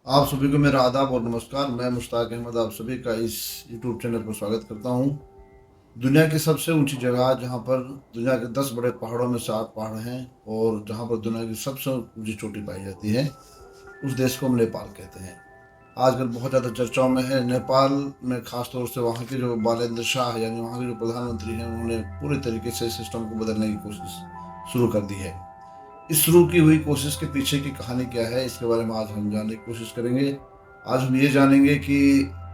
आप सभी को मेरा आदाब और नमस्कार। मैं मुश्ताक अहमद आप सभी का इस यूट्यूब चैनल पर स्वागत करता हूं। दुनिया की सबसे ऊंची जगह जहां पर दुनिया के 10 बड़े पहाड़ों में से 8 पहाड़ हैं और जहां पर दुनिया की सबसे ऊंची चोटी पाई जाती है, उस देश को हम नेपाल कहते हैं। आजकल बहुत ज़्यादा चर्चाओं में है। नेपाल में खासतौर से वहाँ के जो बालेंद्र शाह यानी वहाँ के जो प्रधानमंत्री हैं, उन्होंने पूरे तरीके से सिस्टम को बदलने की कोशिश शुरू कर दी है। इस शुरू की हुई कोशिश के पीछे की कहानी क्या है, इसके बारे में आज हम जानने की कोशिश करेंगे। आज हम ये जानेंगे कि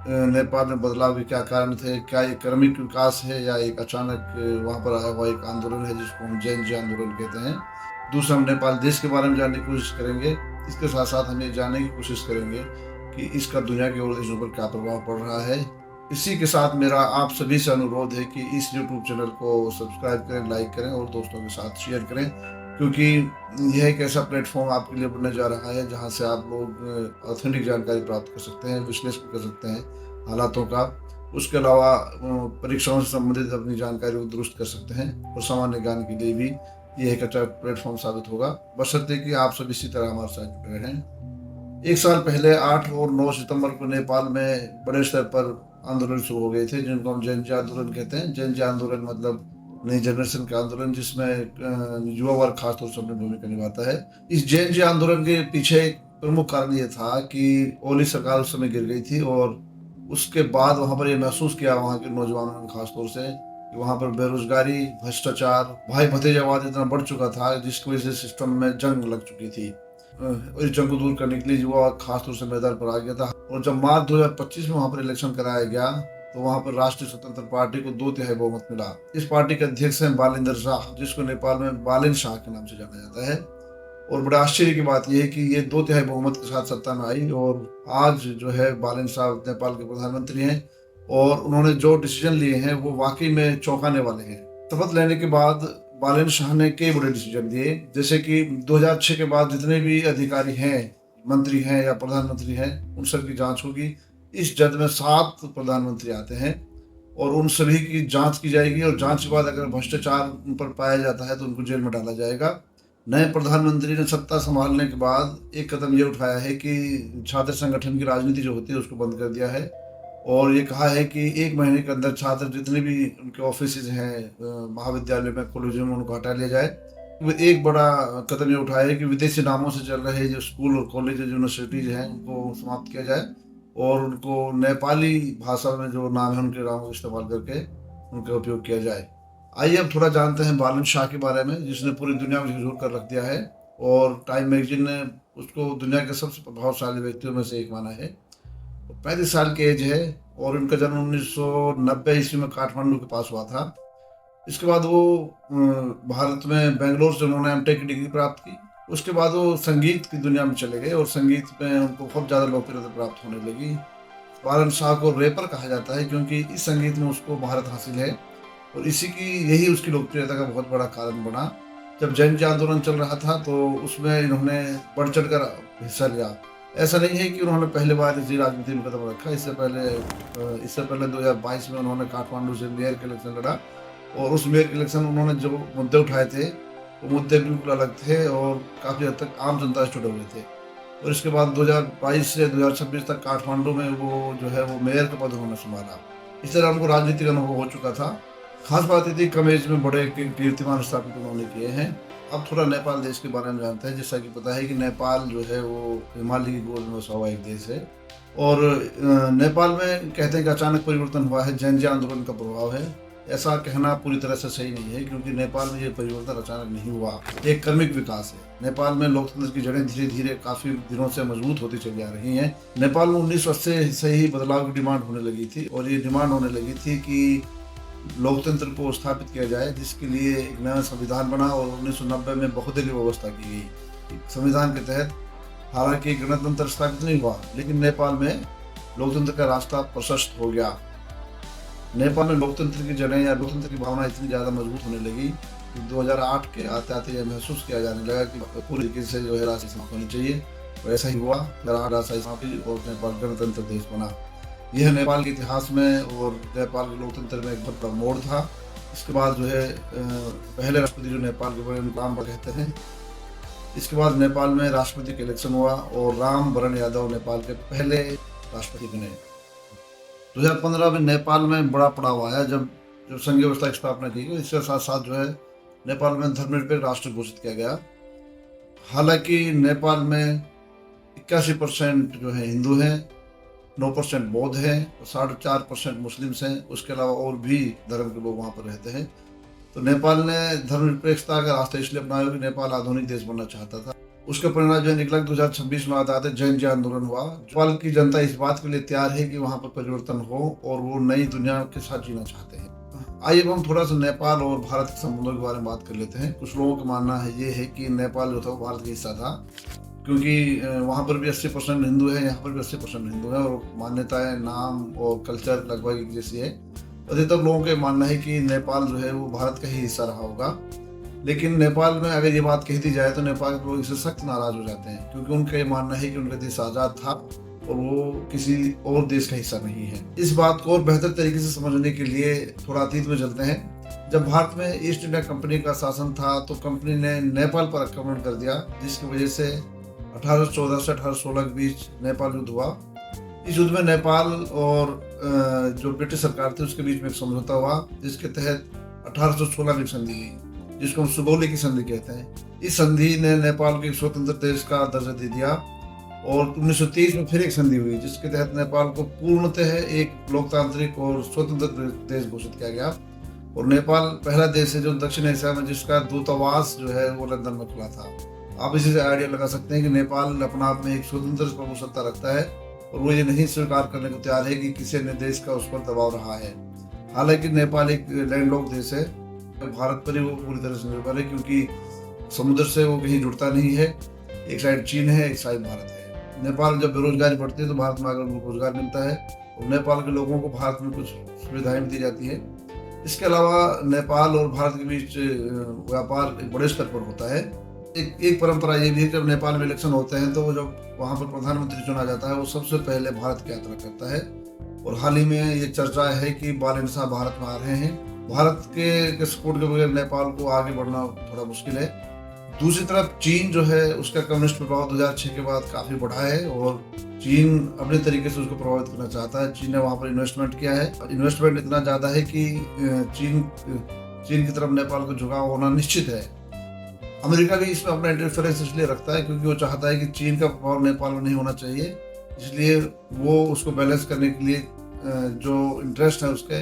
नेपाल में बदलाव के क्या कारण थे। क्या ये क्रमिक विकास है या एक अचानक वहाँ पर आया हुआ एक आंदोलन है जिसको हम जैन जी आंदोलन कहते हैं। दूसरा, हम नेपाल देश के बारे में जानने की कोशिश करेंगे। इसके साथ साथ हम ये जानने की कोशिश करेंगे कि इसका दुनिया के और देशों पर क्या प्रभाव पड़ रहा है। इसी के साथ मेरा आप सभी से अनुरोध है कि इस यूट्यूब चैनल को सब्सक्राइब करें, लाइक करें और दोस्तों के साथ शेयर करें, क्योंकि यह एक ऐसा प्लेटफॉर्म आपके लिए बनने जा रहा है जहां से आप लोग ऑथेंटिक जानकारी प्राप्त कर सकते हैं, विश्लेषण कर सकते हैं हालातों का। उसके अलावा परीक्षाओं से संबंधित अपनी जानकारी को दुरुस्त कर सकते हैं और सामान्य ज्ञान के लिए भी यह एक अच्छा प्लेटफॉर्म साबित होगा, बशर्ते कि आप सब इसी तरह हमारे साथ जुड़े रहें। एक साल पहले 8 और 9 सितंबर को नेपाल में बड़े स्तर पर आंदोलन शुरू हो गए थे, जिनको हम जैन जी आंदोलन कहते हैं। जैन जी आंदोलन मतलब नई जनरेशन का आंदोलन, जिसमें युवा वर्ग खासतौर से अपनी भूमिका निभाता है। इस जैन जी आंदोलन के पीछे एक प्रमुख कारण ये था कि ओली सरकार उस समय गिर गई थी और उसके बाद वहां पर ये महसूस किया वहां के नौजवानों ने खासतौर से कि वहां पर बेरोजगारी, भ्रष्टाचार, भाई भतीजावाद इतना बढ़ चुका था जिसकी वजह से सिस्टम में जंग लग चुकी थी। और इस जंग को दूर करने के लिए युवा खासतौर से मैदान पर आ गया था। और जब मार्च 2025 में वहां पर इलेक्शन कराया गया तो वहां पर राष्ट्रीय स्वतंत्र पार्टी को 2/3 बहुमत मिला। इस पार्टी के अध्यक्ष हैं बालेंद्र शाह, जिसको नेपाल में बालेन शाह के नाम से जाना जाता है। और बड़ा आश्चर्य की बात यह है कि ये 2/3 बहुमत के साथ सत्ता में आई और आज जो है बालेन शाह नेपाल के प्रधानमंत्री हैं और उन्होंने जो डिसीजन लिए हैं वो वाकई में चौंकाने वाले हैं। शपथ लेने के बाद बालेन शाह ने कई बड़े डिसीजन दिए, जैसे कि 2006 के बाद जितने भी अधिकारी हैं, मंत्री हैं या प्रधानमंत्री हैं, उन सब की जांच होगी। इस जद में 7 प्रधानमंत्री आते हैं और उन सभी की जांच की जाएगी और जांच के बाद अगर भ्रष्टाचार उन पर पाया जाता है तो उनको जेल में डाला जाएगा। नए प्रधानमंत्री ने सत्ता संभालने के बाद एक कदम ये उठाया है कि छात्र संगठन की राजनीति जो होती है उसको बंद कर दिया है और ये कहा है कि 1 महीने के अंदर छात्र जितने भी उनके ऑफिस हैं महाविद्यालय में, कॉलेजों में, उनको हटा लिया जाए। वो एक बड़ा कदम ये उठाया है कि विदेशी नामों से चल रहे जो स्कूल और कॉलेज, यूनिवर्सिटीज हैं, उनको समाप्त किया जाए और उनको नेपाली भाषा में जो नाम है उनके नामों का इस्तेमाल करके उनका उपयोग किया जाए। आइए अब थोड़ा जानते हैं बालन शाह के बारे में, जिसने पूरी दुनिया में झकझोर कर रख दिया है और टाइम मैगजीन ने उसको दुनिया के सबसे प्रभावशाली व्यक्तियों में से एक माना है। 35 साल की एज है और उनका जन्म 1990 ईस्वी में काठमांडू के पास हुआ था। इसके बाद वो भारत में बेंगलोर से उन्होंने एमटेक की डिग्री प्राप्त की। उसके बाद वो संगीत की दुनिया में चले गए और संगीत में उनको बहुत ज़्यादा लोकप्रियता प्राप्त होने लगी। बालन शाह को रैपर कहा जाता है क्योंकि इस संगीत में उसको महारत हासिल है और इसी की यही उसकी लोकप्रियता का बहुत बड़ा कारण बना। जब जैन जी आंदोलन चल रहा था तो उसमें इन्होंने बढ़ चढ़ कर हिस्सा लिया। ऐसा नहीं है कि उन्होंने पहले बार इसी राजनीति में कदम रखा। इससे पहले 2022 में उन्होंने काठमांडू से मेयर के इलेक्शन लड़ा और उस मेयर के इलेक्शन उन्होंने जो मुद्दे उठाए थे वो मुद्दे बिल्कुल अलग थे और काफ़ी हद तक आम जनता से जुड़े हुए थे। और इसके बाद 2022 से 2026 तक काठमांडू में वो जो है वो मेयर का पद उन्होंने संभाला। इस तरह उनको राजनीतिक अनुभव हो चुका था। खास बात ये थी कम एज में बड़े कीर्तिमान स्थापित उन्होंने किए हैं। अब थोड़ा नेपाल देश के बारे में जानते हैं। जैसा कि पता है कि नेपाल जो है वो हिमालय की गोद में बसा हुआ एक देश है और नेपाल में कहते हैं कि अचानक परिवर्तन हुआ है, जैन जी आंदोलन का प्रभाव है। ऐसा कहना पूरी तरह से सही नहीं है क्योंकि नेपाल में ये परिवर्तन अचानक नहीं हुआ, एक क्रमिक विकास है। नेपाल में लोकतंत्र की जड़ें धीरे धीरे काफी दिनों से मजबूत होती चली आ रही हैं। नेपाल में 1980 से ही बदलाव की डिमांड होने लगी थी और ये डिमांड होने लगी थी कि लोकतंत्र को स्थापित किया जाए, जिसके लिए एक नया संविधान बना और 1990 में बहुदलीय व्यवस्था की गई। संविधान के तहत हालांकि गणतंत्र स्थापित नहीं हुआ लेकिन नेपाल में लोकतंत्र का रास्ता प्रशस्त हो गया। नेपाल में लोकतंत्र की जड़ें या लोकतंत्र की भावना इतनी ज़्यादा मजबूत होने लगी कि 2008 के आते आते यह महसूस किया जाने लगा कि पूरी तरीके से जो है राष्ट्रीय समाप्त होनी चाहिए। वैसा ही हुआ, राष्ट्रीय समाप्ति और नेपाल गणतंत्र देश बना। यह नेपाल के इतिहास में और नेपाल के लोकतंत्र में एक बहुत बड़ा मोड़ था। इसके बाद जो है पहले राष्ट्रपति जो नेपाल के बड़े नाम पर कहते हैं इसके बाद नेपाल में राष्ट्रपति का इलेक्शन हुआ और राम वरण यादव नेपाल के पहले राष्ट्रपति बने। 2015 में नेपाल में बड़ा पड़ाव आया जब जब संघीय व्यवस्था की स्थापना की गई। इसके साथ साथ जो है नेपाल में धर्मनिरपेक्ष राष्ट्र घोषित किया गया। हालांकि नेपाल में 81% जो है हिंदू हैं, 9% बौद्ध हैं और 4.5% मुस्लिम्स हैं। उसके अलावा और भी धर्म के लोग वहाँ पर रहते हैं। तो नेपाल ने धर्मनिरपेक्षता का रास्ता इसलिए अपनाया कि नेपाल आधुनिक देश बनना चाहता था। उसका परिणाम जो निकला 2026 में आते जैन जी आंदोलन हुआ। नेपाल की जनता इस बात के लिए तैयार है कि वहाँ पर परिवर्तन हो और वो नई दुनिया के साथ जीना चाहते हैं। आइए हम थोड़ा सा नेपाल और भारत के संबंधों के बारे में बात कर लेते हैं। कुछ लोगों का मानना है ये है कि नेपाल जो था वो भारत का हिस्सा था, क्योंकि वहाँ पर भी 80% हिंदू है, यहाँ पर भी 80% हिंदू है और मान्यताएं, नाम और कल्चर लगभग एक जैसी है। अधिकतर लोगों का मानना है कि नेपाल जो है वो भारत का ही हिस्सा रहा होगा। लेकिन नेपाल में अगर ये बात कह दी जाए तो नेपाल के लोग इससे सख्त नाराज हो जाते हैं, क्योंकि उनका ये मानना है कि उनका देश आज़ाद था और वो किसी और देश का हिस्सा नहीं है। इस बात को और बेहतर तरीके से समझने के लिए थोड़ा अतीत में चलते हैं। जब भारत में ईस्ट इंडिया कंपनी का शासन था तो कंपनी ने नेपाल पर आक्रमण कर दिया, जिसकी वजह से 1814 से 1816 के बीच नेपाल युद्ध हुआ। इस युद्ध में नेपाल और जो ब्रिटिश सरकार थी उसके बीच में एक समझौता हुआ, जिसके तहत 1816 में संधि हुई, जिसको हम सुगौली की संधि कहते हैं। इस संधि ने नेपाल को एक स्वतंत्र देश का दर्जा दे दिया और 1923 में फिर एक संधि हुई, जिसके तहत नेपाल को पूर्णतः एक लोकतांत्रिक और स्वतंत्र देश घोषित किया गया। और नेपाल पहला देश है जो दक्षिण एशिया में जिसका दूतावास जो है वो लंदन में खुला था। आप इसी से आइडिया लगा सकते हैं कि नेपाल अपने आप में एक स्वतंत्र प्रभुसत्ता रखता है और वो ये नहीं स्वीकार करने को तैयार है कि किसी अन्य देश का उस पर दबाव रहा है। हालांकि नेपाल एक लैंडलॉक देश है, भारत पर ही वो पूरी तरह से निर्भर है, क्योंकि समुद्र से वो कहीं जुड़ता नहीं है। एक साइड चीन है, एक साइड भारत है। नेपाल जब बेरोजगारी बढ़ती है तो भारत में आकर उनको रोजगार मिलता है और नेपाल के लोगों को भारत में कुछ सुविधाएं भी दी जाती है। इसके अलावा नेपाल और भारत के बीच व्यापार एक बड़े स्तर पर होता है। एक परंपरा ये भी है, जब नेपाल में इलेक्शन होते हैं तो जब वहाँ पर प्रधानमंत्री चुना जाता है वो सबसे पहले भारत की यात्रा करता है। और हाल ही में ये चर्चा है कि बालेन शाह भारत में आ रहे हैं। भारत के सपोर्ट के बगैर नेपाल को आगे बढ़ना थोड़ा मुश्किल है। दूसरी तरफ चीन जो है उसका कम्युनिस्ट प्रभाव 2006 के बाद काफ़ी बढ़ा है और चीन अपने तरीके से उसको प्रभावित करना चाहता है। चीन ने वहाँ पर इन्वेस्टमेंट किया है। इन्वेस्टमेंट इतना ज़्यादा है कि चीन की तरफ नेपाल को झुकाव होना निश्चित है। अमेरिका भी इसमें अपना इंटरफेरेंस इसलिए रखता है क्योंकि वो चाहता है कि चीन का प्रभाव नेपाल में नहीं होना चाहिए, इसलिए वो उसको बैलेंस करने के लिए जो इंटरेस्ट है उसके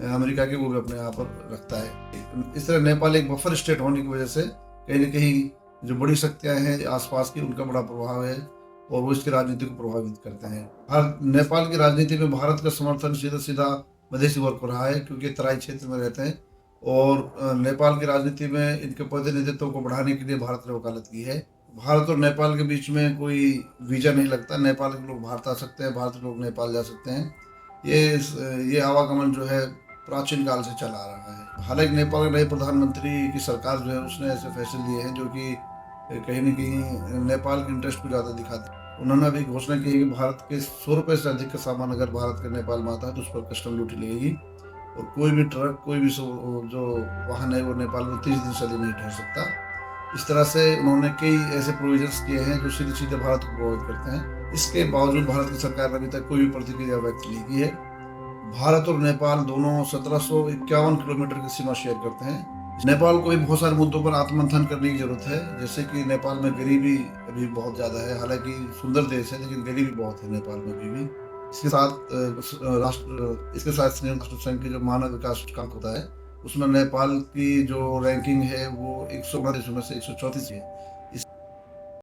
अमेरिका के वो भी अपने यहाँ पर रखता है। इस तरह नेपाल एक बफर स्टेट होने की वजह से कहीं न कहीं जो बड़ी शक्तियाँ हैं आसपास की उनका बड़ा प्रभाव है और वो इसकी राजनीति को प्रभावित करते हैं। नेपाल की राजनीति में भारत का समर्थन सीधा सीधा मधेसी वर्ग को रहा है, क्योंकि तराई क्षेत्र में रहते हैं और नेपाल की राजनीति में इनके प्रतिनिधित्व को बढ़ाने के लिए भारत ने वकालत की है। भारत और नेपाल के बीच में कोई वीजा नहीं लगता। नेपाल के लोग भारत आ सकते हैं, भारत के लोग नेपाल जा सकते हैं। ये आवागमन जो है प्राचीन काल से चला आ रहा है। हालांकि नेपाल के नए प्रधानमंत्री की सरकार जो है उसने ऐसे फैसले लिए हैं जो कि कहीं न कहीं नेपाल के इंटरेस्ट को ज़्यादा दिखाते हैं। उन्होंने अभी घोषणा की है कि भारत के 100 रुपये से अधिक का सामान अगर भारत के नेपाल में आता है तो उस पर कस्टम ड्यूटी लगेगी और कोई भी ट्रक, कोई भी जो वाहन है वो नेपाल में 30 दिन से अधिक नहीं ठहर सकता। इस तरह से उन्होंने कई ऐसे प्रोविजंस किए हैं जो सीधे सीधे भारत को प्रभावित करते हैं। इसके बावजूद भारत की सरकार ने अभी तक कोई भी प्रतिक्रिया व्यक्त नहीं की है। भारत और नेपाल दोनों 1751 किलोमीटर की सीमा शेयर करते हैं। नेपाल को भी बहुत सारे मुद्दों पर आत्ममंथन करने की जरूरत है, जैसे कि नेपाल में गरीबी अभी बहुत ज़्यादा है। हालांकि सुंदर देश है लेकिन गरीबी बहुत है नेपाल में अभी भी। इसके साथ संयुक्त राष्ट्र संघ की जो मानव विकास सूचकांक होता है उसमें नेपाल की जो रैंकिंग है वो 119 देशों में से 134 है।